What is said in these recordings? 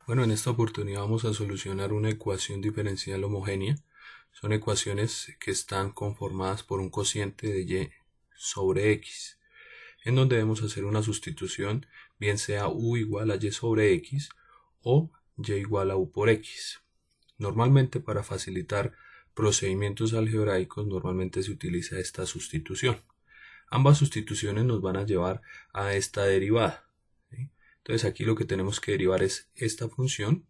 Bueno, en esta oportunidad vamos a solucionar una ecuación diferencial homogénea. Son ecuaciones que están conformadas por un cociente de y sobre x, en donde debemos hacer una sustitución, bien sea u igual a y sobre x o y igual a u por x. Normalmente, para facilitar procedimientos algebraicos, normalmente se utiliza esta sustitución. Ambas sustituciones nos van a llevar a esta derivada, ¿sí? Entonces aquí lo que tenemos que derivar es esta función,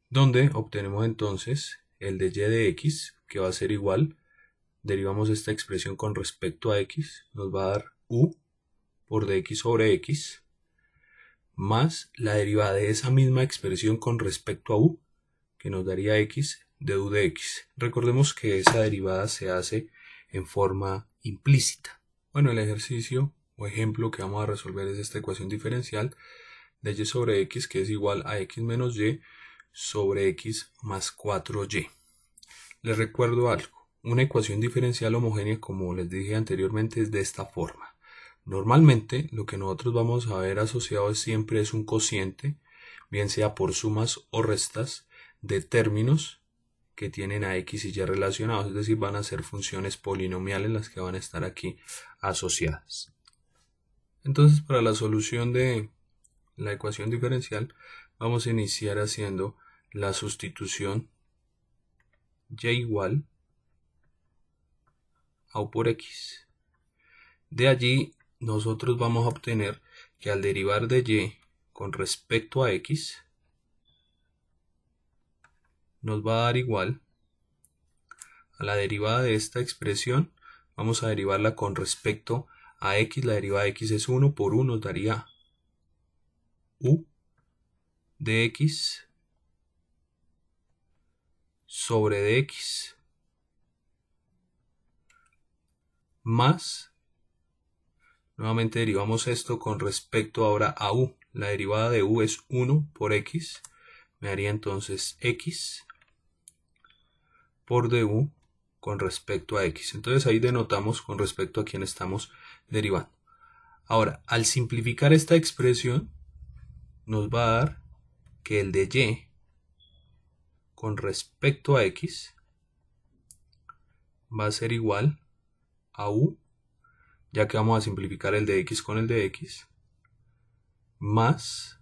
donde obtenemos entonces el de y de x, que va a ser igual, derivamos esta expresión con respecto a x, nos va a dar u por dx sobre x, más la derivada de esa misma expresión con respecto a u, que nos daría x de u de x. Recordemos que esa derivada se hace en forma implícita. Bueno, el ejercicio o ejemplo que vamos a resolver es esta ecuación diferencial de y sobre x, que es igual a x menos y sobre x más 4y. Les recuerdo algo, una ecuación diferencial homogénea, como les dije anteriormente, es de esta forma. Normalmente lo que nosotros vamos a ver asociado siempre es un cociente, bien sea por sumas o restas de términos que tienen a x y y relacionados, es decir, van a ser funciones polinomiales las que van a estar aquí asociadas. Entonces, para la solución de la ecuación diferencial, vamos a iniciar haciendo la sustitución y igual a u por x. De allí nosotros vamos a obtener que al derivar de y con respecto a x nos va a dar igual a la derivada de esta expresión. Vamos a derivarla con respecto a x, la derivada de x es 1, por 1 nos daría u de x sobre dx más, nuevamente derivamos esto con respecto ahora a u, la derivada de u es 1 por x, me daría entonces x por du con respecto a x. Entonces ahí denotamos con respecto a quién estamos derivando. Ahora, al simplificar esta expresión, nos va a dar que el de y con respecto a x va a ser igual a u, ya que vamos a simplificar el de x con el de x, más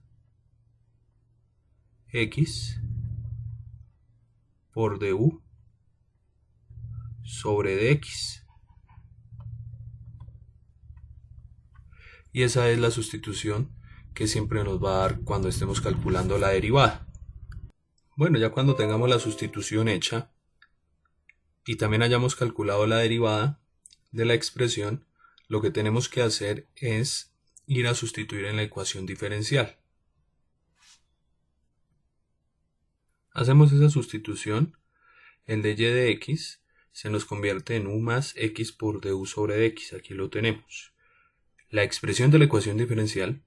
x por du sobre dx. Y esa es la sustitución que siempre nos va a dar cuando estemos calculando la derivada. Bueno, ya cuando tengamos la sustitución hecha y también hayamos calculado la derivada de la expresión, lo que tenemos que hacer es ir a sustituir en la ecuación diferencial. Hacemos esa sustitución, el de y de x se nos convierte en u más x por du sobre dx, aquí lo tenemos. La expresión de la ecuación diferencial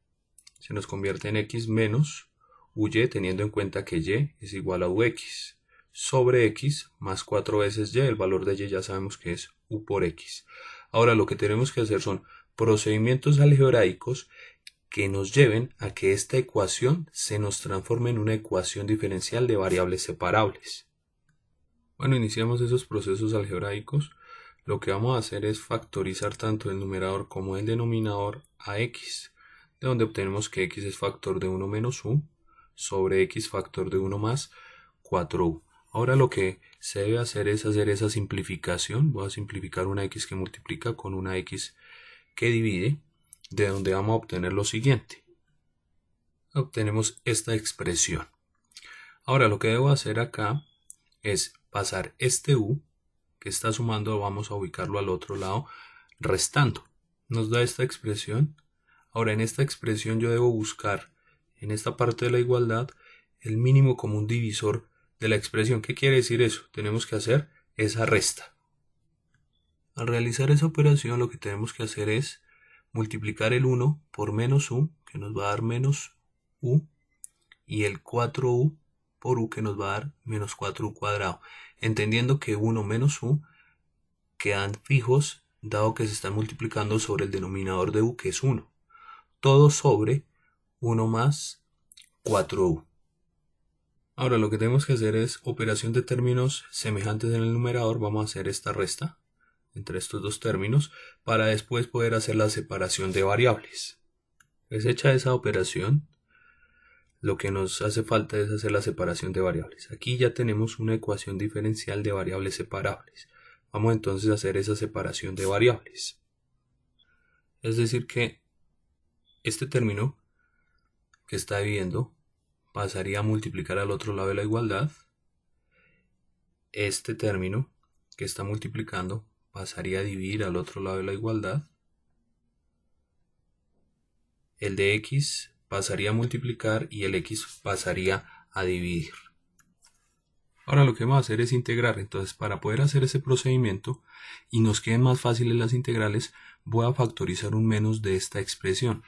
se nos convierte en x menos uy, teniendo en cuenta que y es igual a ux, sobre x más 4 veces y, el valor de y ya sabemos que es u por x. Ahora lo que tenemos que hacer son procedimientos algebraicos que nos lleven a que esta ecuación se nos transforme en una ecuación diferencial de variables separables. Bueno, iniciamos esos procesos algebraicos. Lo que vamos a hacer es factorizar tanto el numerador como el denominador a x, de donde obtenemos que x es factor de 1 menos u sobre x factor de 1 más 4u. Ahora lo que se debe hacer es hacer esa simplificación. Voy a simplificar una x que multiplica con una x que divide, de donde vamos a obtener lo siguiente. Obtenemos esta expresión. Ahora lo que debo hacer acá es pasar este u que está sumando, vamos a ubicarlo al otro lado, restando. Nos da esta expresión. Ahora en esta expresión yo debo buscar en esta parte de la igualdad el mínimo común divisor de la expresión. ¿Qué quiere decir eso? Tenemos que hacer esa resta. Al realizar esa operación lo que tenemos que hacer es multiplicar el 1 por menos u, que nos va a dar menos u, y el 4u por u, que nos va a dar menos 4u cuadrado, entendiendo que 1 menos u quedan fijos dado que se están multiplicando sobre el denominador de u, que es 1, todo sobre 1 más 4u. Ahora lo que tenemos que hacer es operación de términos semejantes en el numerador. Vamos a hacer esta resta entre estos dos términos para después poder hacer la separación de variables. Es hecha esa operación, lo que nos hace falta es hacer la separación de variables. Aquí ya tenemos una ecuación diferencial de variables separables. Vamos entonces a hacer esa separación de variables. Es decir que este término que está dividiendo pasaría a multiplicar al otro lado de la igualdad. Este término que está multiplicando pasaría a dividir al otro lado de la igualdad. El de x pasaría a multiplicar y el x pasaría a dividir. Ahora lo que vamos a hacer es integrar. Entonces, para poder hacer ese procedimiento y nos queden más fáciles las integrales, voy a factorizar un menos de esta expresión,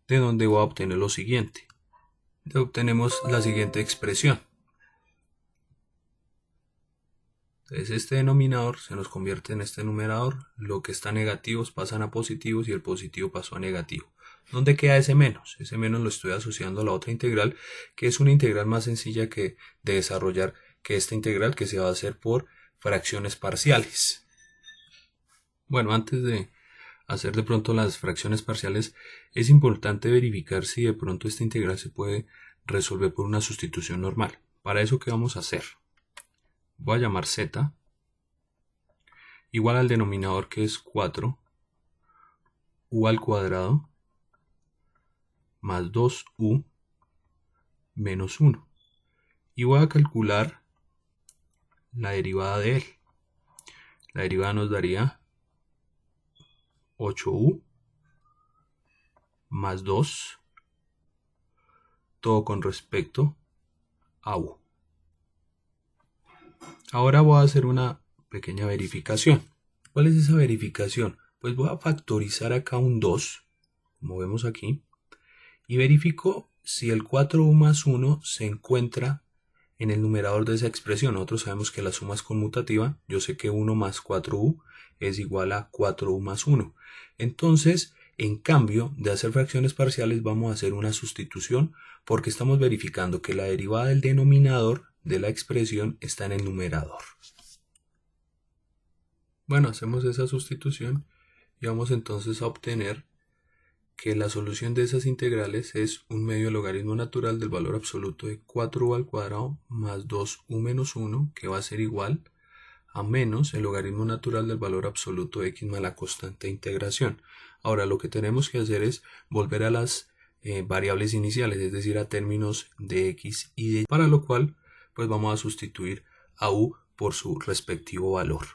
de donde voy a obtener lo siguiente. Obtenemos la siguiente expresión. Entonces este denominador se nos convierte en este numerador. Lo que está negativos pasan a positivos y el positivo pasó a negativo. ¿Dónde queda ese menos? Ese menos lo estoy asociando a la otra integral, que es una integral más sencilla de desarrollar que esta integral, que se va a hacer por fracciones parciales. Bueno, antes de hacer de pronto las fracciones parciales, es importante verificar si de pronto esta integral se puede resolver por una sustitución normal. Para eso, ¿qué vamos a hacer? Voy a llamar z igual al denominador, que es 4 u al cuadrado más 2u menos 1. Y voy a calcular la derivada de él. La derivada nos daría 8u más 2, todo con respecto a u. Ahora voy a hacer una pequeña verificación. ¿Cuál es esa verificación? Pues voy a factorizar acá un 2, como vemos aquí, y verifico si el 4u más 1 se encuentra en el numerador de esa expresión. Nosotros sabemos que la suma es conmutativa. Yo sé que 1 más 4u es igual a 4u más 1. Entonces, en cambio de hacer fracciones parciales, vamos a hacer una sustitución, porque estamos verificando que la derivada del denominador de la expresión está en el numerador. Bueno, hacemos esa sustitución y vamos entonces a obtener que la solución de esas integrales es un medio logaritmo natural del valor absoluto de 4u al cuadrado más 2u menos 1, que va a ser igual a menos el logaritmo natural del valor absoluto de x más la constante de integración. Ahora lo que tenemos que hacer es volver a las variables iniciales, es decir, a términos de x y de y, para lo cual pues vamos a sustituir a u por su respectivo valor.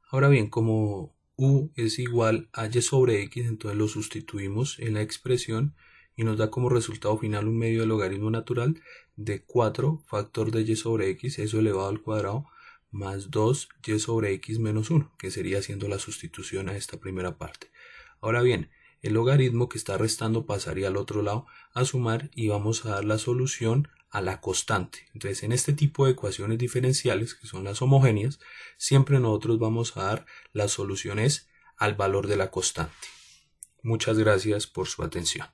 Ahora bien, como u es igual a y sobre x, entonces lo sustituimos en la expresión y nos da como resultado final un medio de logaritmo natural de 4 factor de y sobre x, eso elevado al cuadrado, más 2y sobre x menos 1, que sería haciendo la sustitución a esta primera parte. Ahora bien, el logaritmo que está restando pasaría al otro lado a sumar y vamos a dar la solución a la constante. Entonces, en este tipo de ecuaciones diferenciales, que son las homogéneas, siempre nosotros vamos a dar las soluciones al valor de la constante. Muchas gracias por su atención.